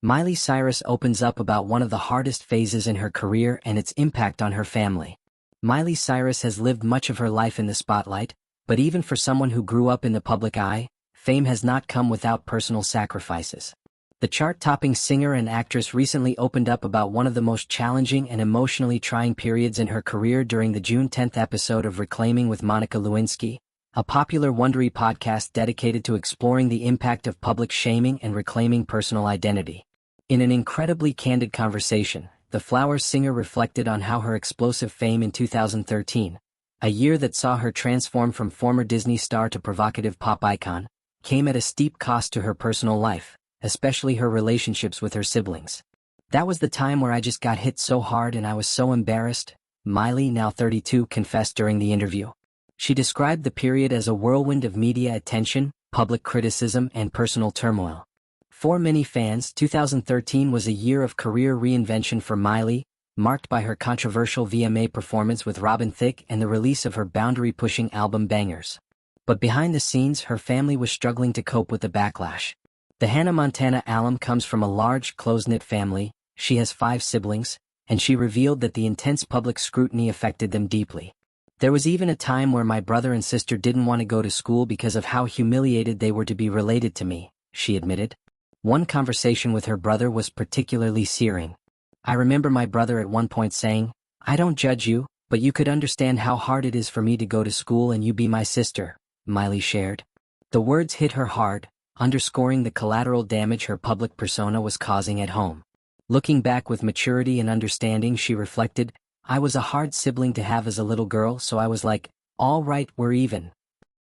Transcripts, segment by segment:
Miley Cyrus opens up about one of the hardest phases in her career and its impact on her family. Miley Cyrus has lived much of her life in the spotlight, but even for someone who grew up in the public eye, fame has not come without personal sacrifices. The chart-topping singer and actress recently opened up about one of the most challenging and emotionally trying periods in her career during the June 10th episode of Reclaiming with Monica Lewinsky, a popular Wondery podcast dedicated to exploring the impact of public shaming and reclaiming personal identity. In an incredibly candid conversation, the Flowers singer reflected on how her explosive fame in 2013, a year that saw her transform from former Disney star to provocative pop icon, came at a steep cost to her personal life, especially her relationships with her siblings. "That was the time where I just got hit so hard and I was so embarrassed," Miley, now 32, confessed during the interview. She described the period as a whirlwind of media attention, public criticism, and personal turmoil. For many fans, 2013 was a year of career reinvention for Miley, marked by her controversial VMA performance with Robin Thicke and the release of her boundary-pushing album Bangers. But behind the scenes, her family was struggling to cope with the backlash. The Hannah Montana alum comes from a large, close-knit family. She has 5 siblings, and she revealed that the intense public scrutiny affected them deeply. "There was even a time where my brother and sister didn't want to go to school because of how humiliated they were to be related to me," she admitted. One conversation with her brother was particularly searing. "I remember my brother at one point saying, 'I don't judge you, but you could understand how hard it is for me to go to school and you be my sister,'" Miley shared. The words hit her hard, underscoring the collateral damage her public persona was causing at home. Looking back with maturity and understanding, she reflected, "I was a hard sibling to have as a little girl, so I was like, all right, we're even."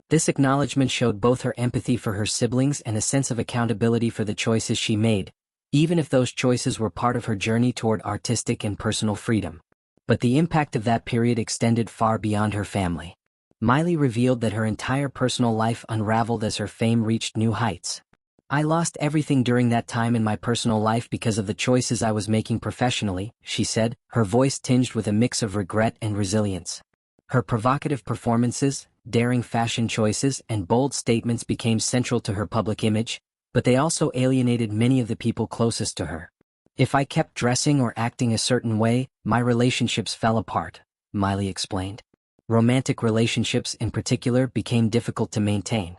This acknowledgement showed both her empathy for her siblings and a sense of accountability for the choices she made, even if those choices were part of her journey toward artistic and personal freedom. But the impact of that period extended far beyond her family. Miley revealed that her entire personal life unraveled as her fame reached new heights. "I lost everything during that time in my personal life because of the choices I was making professionally," she said, her voice tinged with a mix of regret and resilience. Her provocative performances, daring fashion choices, and bold statements became central to her public image, but they also alienated many of the people closest to her. "If I kept dressing or acting a certain way, my relationships fell apart," Miley explained. Romantic relationships, in particular, became difficult to maintain.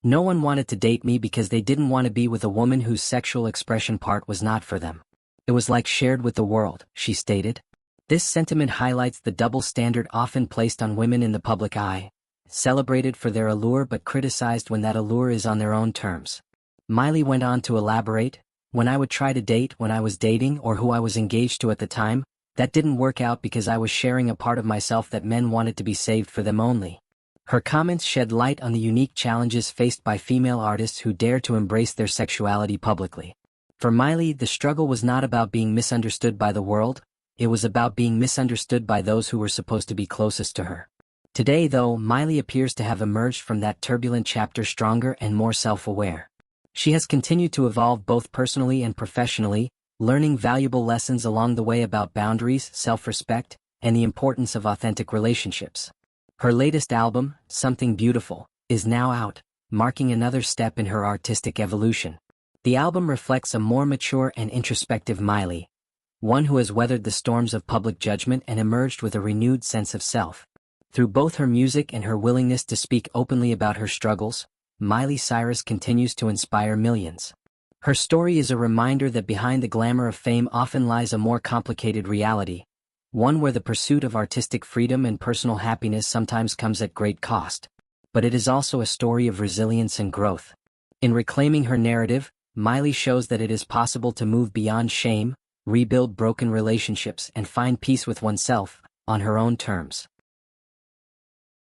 "No one wanted to date me because they didn't want to be with a woman whose sexual expression part was not for them. It was like shared with the world," she stated. This sentiment highlights the double standard often placed on women in the public eye, celebrated for their allure but criticized when that allure is on their own terms. Miley went on to elaborate, "When I would try to date when I was dating or who I was engaged to at the time, that didn't work out because I was sharing a part of myself that men wanted to be saved for them only." Her comments shed light on the unique challenges faced by female artists who dare to embrace their sexuality publicly. For Miley, the struggle was not about being misunderstood by the world, it was about being misunderstood by those who were supposed to be closest to her. Today, though, Miley appears to have emerged from that turbulent chapter stronger and more self-aware. She has continued to evolve both personally and professionally, learning valuable lessons along the way about boundaries, self-respect, and the importance of authentic relationships. Her latest album, Something Beautiful, is now out, marking another step in her artistic evolution. The album reflects a more mature and introspective Miley, one who has weathered the storms of public judgment and emerged with a renewed sense of self. Through both her music and her willingness to speak openly about her struggles, Miley Cyrus continues to inspire millions. Her story is a reminder that behind the glamour of fame often lies a more complicated reality, one where the pursuit of artistic freedom and personal happiness sometimes comes at great cost. But it is also a story of resilience and growth. In reclaiming her narrative, Miley shows that it is possible to move beyond shame, rebuild broken relationships, and find peace with oneself, on her own terms.